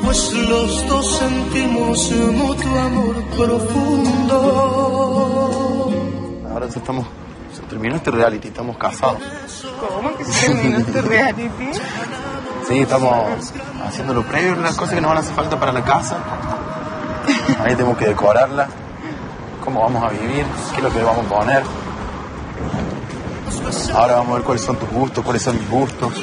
pues los dos sentimos mutuo amor profundo. Ahora se terminó este reality, estamos casados. ¿Cómo que se terminó este reality? Sí, estamos haciendo lo previo, las cosas que nos van a hacer falta para la casa. Ahí tenemos que decorarla. Cómo vamos a vivir, qué es lo que vamos a poner. Ahora vamos a ver cuáles son tus gustos, cuáles son mis gustos.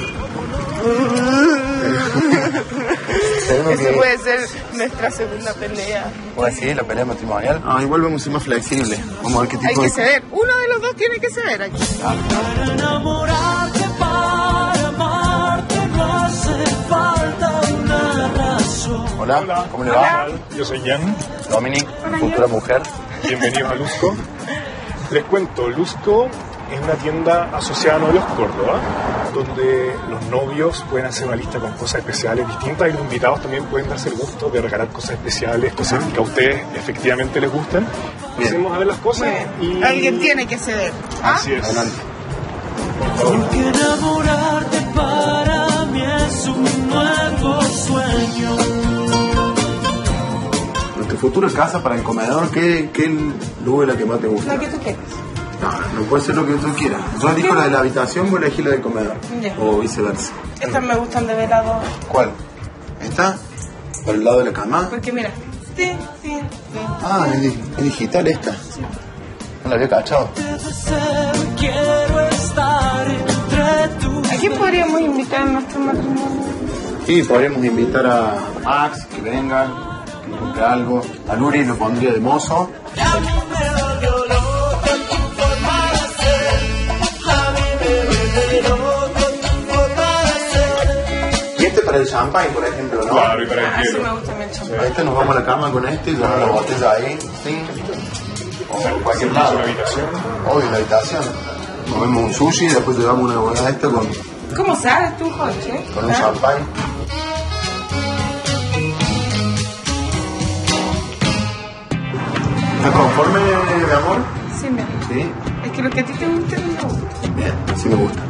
Eso puede ser nuestra segunda pelea. ¿Puedes decir la pelea matrimonial? Ah, igual vamos a ser más flexibles. Vamos a ver qué tipo Hay que ceder. Uno de los dos tiene que ceder aquí. Para enamorarte, para amarte, no hace falta una razón. Hola, ¿cómo le va? Yo soy Jan. Dominic, futura mujer. Bienvenidos a Luzco. Les cuento, Luzco es una tienda asociada a Novios Córdoba, donde los novios pueden hacer una lista con cosas especiales distintas y los invitados también pueden darse el gusto de regalar cosas especiales, cosas que a ustedes efectivamente les gustan. Empecemos a ver las cosas y... Alguien tiene que ceder. Así es. Adelante. Porque enamorarte para mí es un nuevo sueño. En tu futura casa para el comedor, ¿qué luz es la que más te gusta? La que tú quieras. No puede ser lo que tú quieras. Yo elijo la de la habitación, voy a elegir la del comedor. Ya. O viceversa. Estas me gustan de velado. ¿Cuál? ¿Esta? ¿Por el lado de la cama? Porque mira. Sí. Ah, es digital esta. No la había cachado. Quiero estar entre tú. ¿A quién podríamos invitar a nuestro matrimonio? Sí, podríamos invitar a Max, que venga, que nos compre algo. A Nuri lo pondría de mozo. Y este para el champagne, por ejemplo, ¿no? Claro, y para el Sí hielo. me gusta el champán. Este nos vamos a la cama con este y damos la botella ahí, sí. O en cualquier lado. Una habitación. Obvio, en la habitación. Comemos un sushi y después llevamos una buena de esta con ¿Cómo sabes tú, Jorge? un champagne. ¿Estás conforme, mi amor? Sí, me Sí. Es que lo que a ti te gusta no me gusta. Bien, sí me gusta.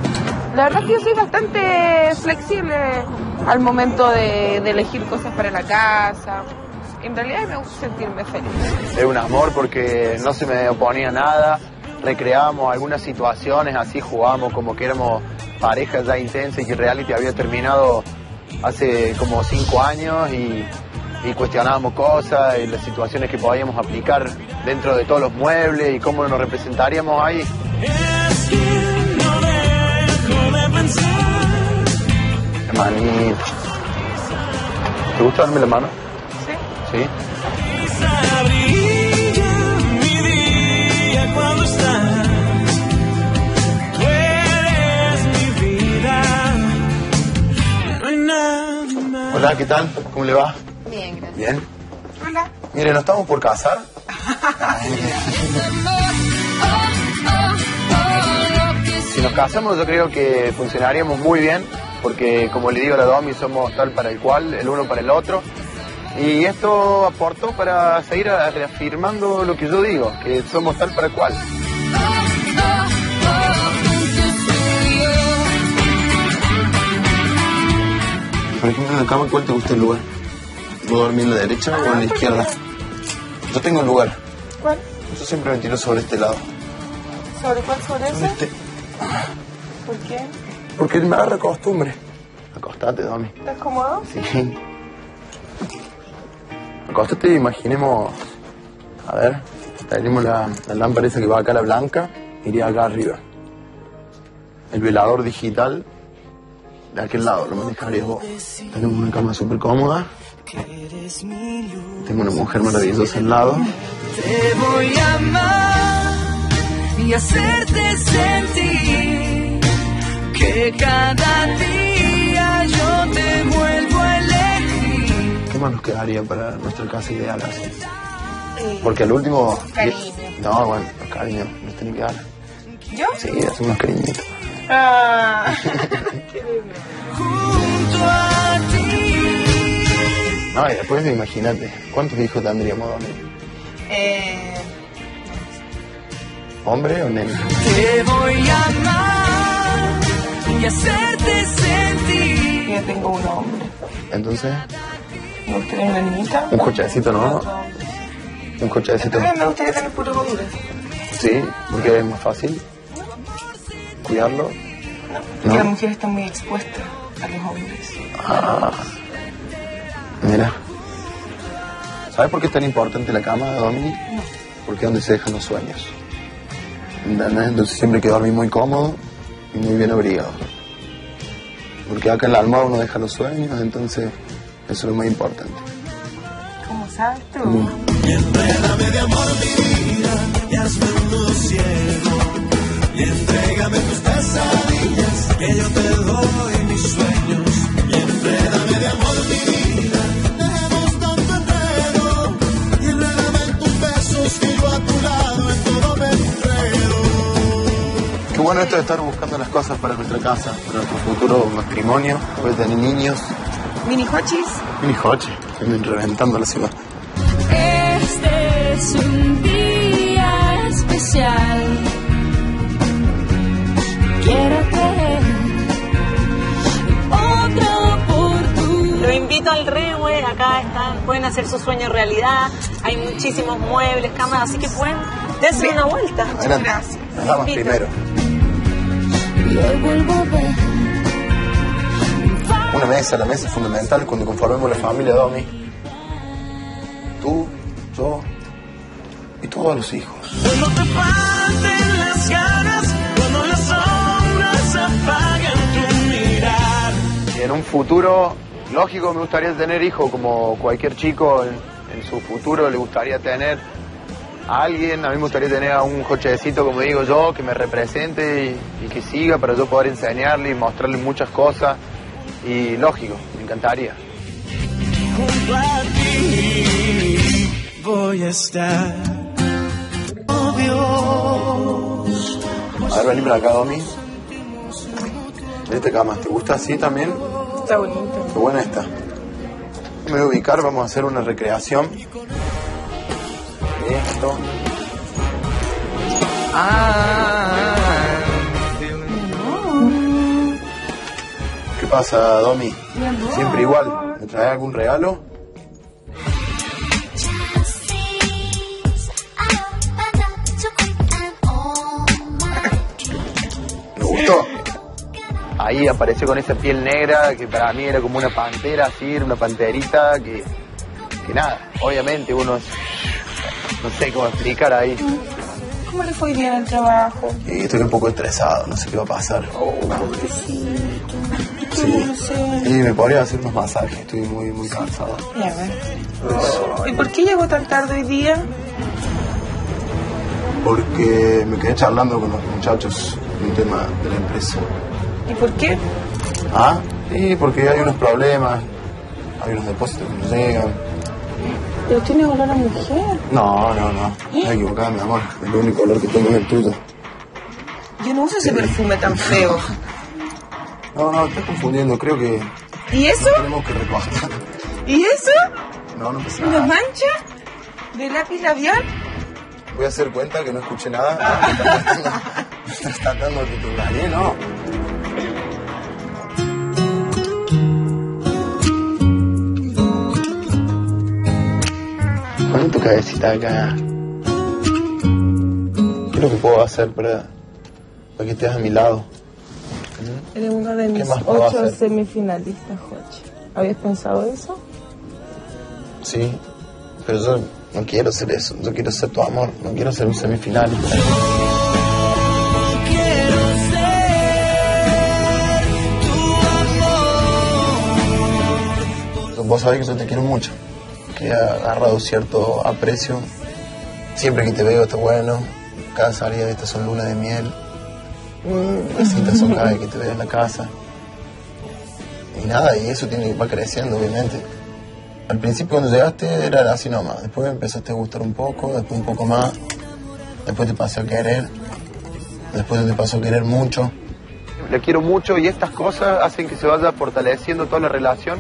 La verdad es que yo soy bastante flexible al momento de elegir cosas para la casa. En realidad me gusta sentirme feliz. Es un amor porque no se me oponía nada. Recreábamos algunas situaciones, así jugábamos como que éramos parejas ya intensas y que el reality había terminado hace como 5 años y cuestionábamos cosas y las situaciones que podíamos aplicar dentro de todos los muebles y cómo nos representaríamos ahí. Es que no dejo de pensar. Hermanito. ¿Te gusta darme la mano? ¿Sí? Sí. Quizá brilla mi día cuando estás. Tú eres mi vida. No hay nada más. Hola, ¿qué tal? ¿Cómo le va? Bien, gracias. Bien. Hola. Mire, ¿nos estamos por casar? Si nos casamos yo creo que funcionaríamos muy bien, porque como le digo a la Domi, somos tal para el cual, el uno para el otro. Y esto aportó para seguir reafirmando lo que yo digo, que somos tal para cual. Por ejemplo, en la cama, ¿cuál te gusta el lugar? ¿Puedo dormir en la derecha o en la izquierda? Yo tengo un lugar. ¿Cuál? Yo siempre me tiro sobre este lado. ¿Sobre cuál? ¿Sobre ese? Este. ¿Por qué? Porque me agarra costumbre. Acostate, Domi. ¿Estás cómodo? Sí. Acostate y imaginemos. A ver, tenemos la lámpara esa que va acá, la blanca, iría acá arriba. El velador digital de aquel lado lo manejarías vos. Tenemos una cama súper cómoda. Tengo una mujer maravillosa al lado. Te voy a amar y hacerte sentir que cada día yo te vuelvo a elegir. ¿Qué más nos quedaría para nuestra casa ideal así? Porque al último... Cariño. No, bueno, los cariños nos tienen que dar. ¿Yo? Sí, hacemos unos cariñitos. Ah. Junto a ti. No, y después imagínate, ¿cuántos hijos tendríamos, Domi? ¿Hombre o nene? Te voy a amar y hacerte sentir ya tengo un hombre. Entonces, Me gustaría una niñita. un cochecito, ¿no? Un cochecito. Me gustaría tener puro hombre. Sí, porque es más fácil cuidarlo. Porque ¿No? las mujeres están muy expuestas a los hombres. Ah, mira. ¿Sabes por qué es tan importante la cama, Domi? Porque es donde se dejan los sueños. ¿Entendés? Entonces siempre hay que dormir muy cómodo y muy bien abrigado. Porque acá en la almohada uno deja los sueños, entonces eso es lo más importante. ¿Cómo sabes tú? Entrégame de amor mi vida y hazme un nudo ciego. Y entrégame tus pesadillas, que yo te doy mis sueños. Y entrégame de amor mi vida, dejemos tanto enredo. Y enrédame en tus besos, que yo a tu lado en todo me enredo. Qué bueno esto de estar buscando las cosas para nuestra casa, para nuestro futuro matrimonio, poder tener niños. Mini hochis. Mini Joche, que vienen reventando la ciudad. Este es un día especial. Quiero tener otra oportunidad. Lo invito al Rewe, acá están, pueden hacer su sueño realidad, hay muchísimos muebles, cámaras, así que pueden darse una vuelta. Adelante. Gracias. Las damas Invito. primero. Y hoy vuelvo a ver. Una mesa, la mesa es fundamental cuando conformemos la familia, Domi. Tú, yo y todos los hijos. Cuando te falten las ganas, cuando las sombras apaguen tu mirar. Y en un futuro, lógico, me gustaría tener hijos, como cualquier chico en su futuro le gustaría tener a alguien. A mí me gustaría tener a un cochecito, como digo yo, que me represente y que siga para yo poder enseñarle y mostrarle muchas cosas. Y lógico, me encantaría. Junto a ti voy a estar. Oh Dios. A ver, vení para acá, Domi. Esta cama, ¿te gusta así también? Está bonito. Qué buena esta. Me voy a ubicar, vamos a hacer una recreación. Esto. ¿Qué pasa, Domi? Siempre igual. ¿Me traes algún regalo? ¿Me gustó? Ahí apareció con esa piel negra que para mí era como una pantera, así, una panterita que nada, obviamente uno no sé cómo explicar ahí. ¿Cómo le fue bien el trabajo? Y estoy un poco estresado, no sé qué va a pasar. Sí. Y me podría hacer unos masajes, estoy muy cansado. Ya ver. ¿Y por qué llegó tan tarde hoy día? Porque me quedé charlando con los muchachos un tema de la empresa. ¿Y por qué? Ah, sí, porque hay unos problemas, hay unos depósitos que no llegan. Pero tiene olor a mujer. No, me equivocaba, mi amor. El único olor que tengo es el tuyo. Yo no uso ese perfume tan feo. No, estás confundiendo, creo que ¿Y eso? tenemos que recoger. ¿Y eso? No pasa ¿Una nada. mancha de lápiz labial? Voy a hacer cuenta que no escuché nada. Me estás tratando de que te engañé, ¿no? Pon tu cabecita acá. ¿Qué es lo que puedo hacer para que estés a mi lado? Eres uno de ¿Qué mis más puedo 8 hacer? semifinalistas, Jochi. ¿Habías pensado eso? Sí, pero yo no quiero ser eso. Yo quiero ser tu amor. No quiero ser un semifinal. Quiero ser tu amor. Vos sabés que yo te quiero mucho. Que he agarrado cierto aprecio. Siempre que te veo está bueno. Cada salida de estas son luna de miel. Las citas son cada vez que te veo en la casa. Y nada, y eso va creciendo, obviamente. Al principio cuando llegaste era así nomás. Después me empezaste a gustar un poco, después un poco más. Después te pasé a querer. Después te pasó a querer mucho. Le quiero mucho y estas cosas hacen que se vaya fortaleciendo toda la relación.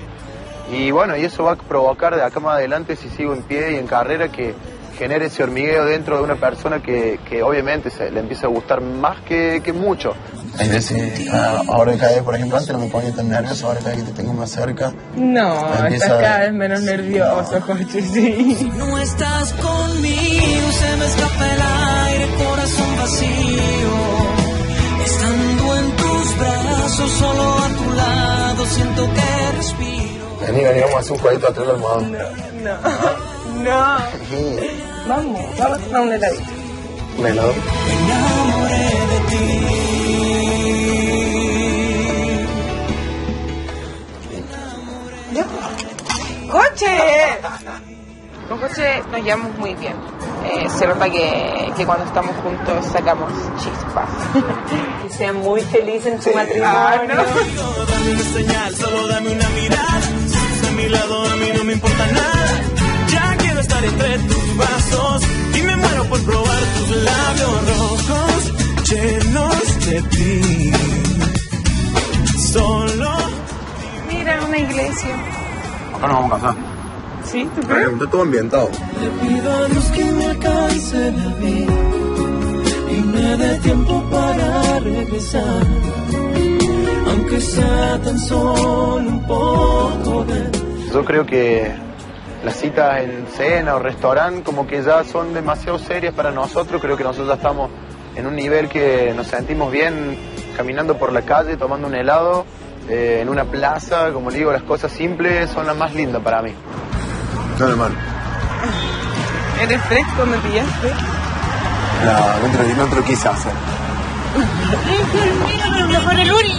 Y bueno, y eso va a provocar de acá más adelante, si sigo en pie y en carrera, que genere ese hormigueo dentro de una persona que obviamente le empieza a gustar más que mucho. Hay veces, ahora cada vez, por ejemplo, antes no me ponía tan nervioso, ahora cada vez que te tengo más cerca. No, estás cada vez menos nervioso, Joche, sí. Si no estás conmigo, se me escapa el aire, corazón vacío. Estando en tus brazos, solo a tu lado, siento que respiro. Vení, vamos a hacer un jueguito atrás del almohadón. No. Vamos a tomar un heladito. ¿Un helado? Me enamoré de ti. ¿Ya? ¡Coche! Con Coche nos llevamos muy bien. Se nota que cuando estamos juntos sacamos chispas. Que sean muy felices en su matrimonio. Dame una señal, solo dame una mirada. Si estás a mi lado, a mí no me importa nada. Ya quiero estar entre tus brazos y me muero por probar tus labios rojos llenos de ti. Solo. Mira, una iglesia. Acá nos vamos a casar. ¿Sí? ¿Tú crees? Está todo ambientado. Le pido a Dios que me alcance la vida y me dé tiempo para regresar, aunque sea tan solo un poco de... Yo creo que las citas en cena o restaurante como que ya son demasiado serias para nosotros. Creo que nosotros ya estamos en un nivel que nos sentimos bien caminando por la calle, tomando un helado, en una plaza. Como le digo, las cosas simples son las más lindas para mí. No, hermano. ¿Eres fresco? ¿Me pillaste? No te lo quise hacer. Mira, mejor el Uri.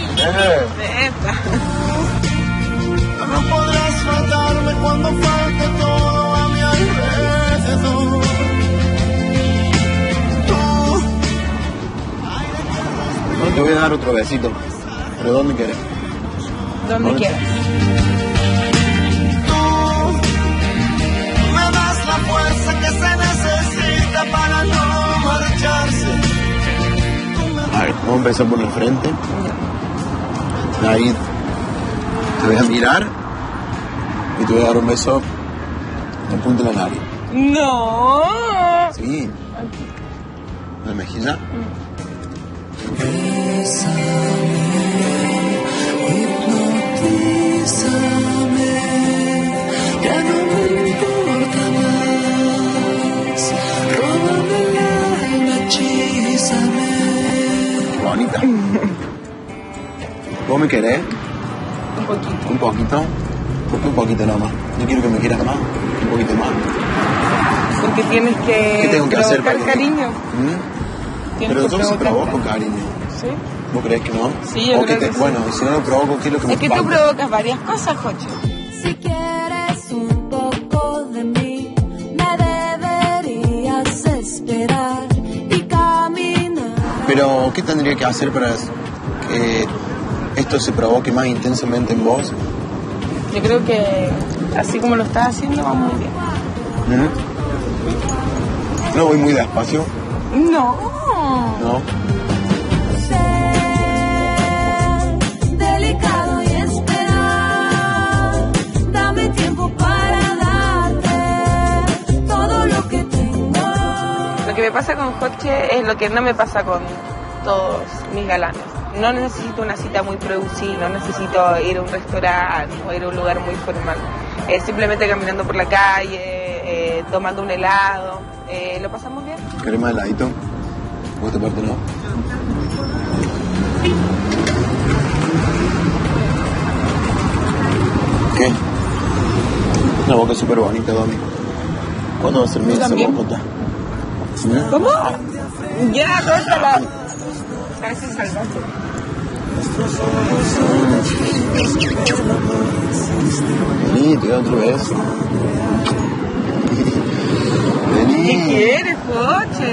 No podrás faltarme cuando falte todo a mi alrededor. No, te voy a dar otro besito. ¿Pero dónde quieres? Donde quieras. Me das la fuerza que se necesita para no marcharse. A ver, vamos a empezar por la frente. Ahí te voy a mirar y te voy a dar un beso en punta de la nariz. No. Sí. ¿La mejilla? Ya no me importa más. Róbamela y hechízame. Bonita. ¿Vos me querés? Un poquito. ¿Un poquito? ¿Por qué un poquito nomás? No quiero que me quieras más. Un poquito más. Porque tienes que ¿Qué tengo que hacer provocar para que- cariño. Tienes Pero que yo se provocar provoco cariño. Sí. ¿Vos crees que no? Sí, yo O creo que que sí. Bueno, y si no lo provoco, ¿qué es lo que me Es que tú falta? provocas varias cosas, Joche. Si quieres un poco de mí, me deberías esperar y caminar. Pero, ¿qué tendría que hacer para que esto se provoque más intensamente en vos? Yo creo que así como lo estás haciendo va muy bien. No voy muy despacio, No. ¿no? Ser delicado y esperar. Dame tiempo para darte todo lo que tengo. Lo que me pasa con Joche es lo que no me pasa con todos mis galanes. No necesito una cita muy producida, no necesito ir a un restaurante o ir a un lugar muy formal. Simplemente caminando por la calle, tomando un helado, lo pasamos bien. ¿Querés más heladito? ¿Vos esta parte no? ¿Qué? Una boca súper bonita, Domi. ¿Cuándo va a ser mi esa también. bocota? ¿Cómo? Ya, córtala. Parece salvaje. Vení, te doy otro beso. Vení. ¿Qué quieres, Joche?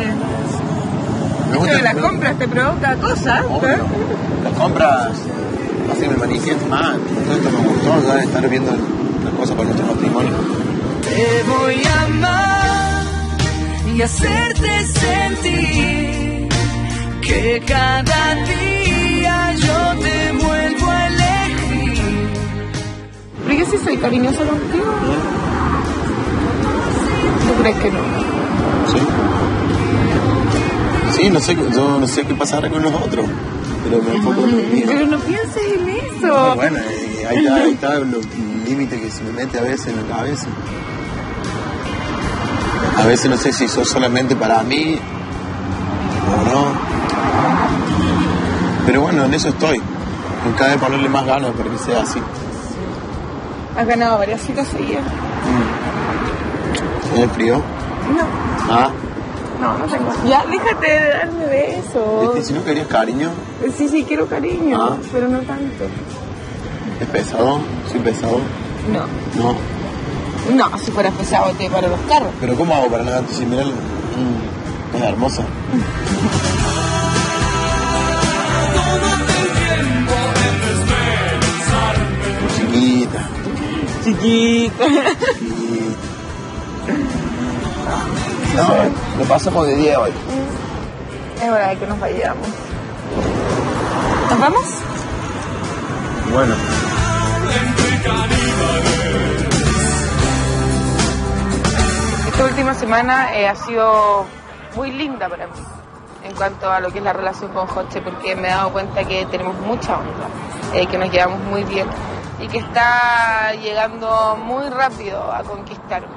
Me gusta Pero las el- compras te provoca cosas. Obvio. Las compras hacen que me manifieste más. Todo esto me gustó, ya de estar viendo las cosas para nuestro matrimonio. Te voy a amar y hacerte sentir que cada día yo te vuelvo a elegir. Pero yo sí soy cariñosa contigo. ¿Tú crees que no? ¿Sí? Sí, no sé, yo no sé qué pasará con los otros. pero me enfoco en lo mío. Pero no pienses en eso. No, bueno, ahí está el límite que se me mete a veces en la cabeza. A veces no sé si sos solamente para mí o no. Pero bueno, en eso estoy. En cada vez ponerle más ganas para que sea así. ¿Has ganado varias citas seguidas? ¿Tienes frío? No. Ah, No, no tengo. Ya, déjate de darme besos. ¿viste? Si no querías cariño, Sí, quiero cariño, Ah. pero no tanto. ¿es pesado? ¿Soy pesado? No. No. No, si fuera pesado te paro los carros. Pero ¿cómo hago para no si mirar? Es hermosa. Chiquita. Chiquita. No, lo pasamos de 10 hoy. Es hora de que nos vayamos. ¿Nos vamos? Bueno. Esta última semana ha sido muy linda para mí en cuanto a lo que es la relación con José, porque me he dado cuenta que tenemos mucha onda, que nos llevamos muy bien y que está llegando muy rápido a conquistarme.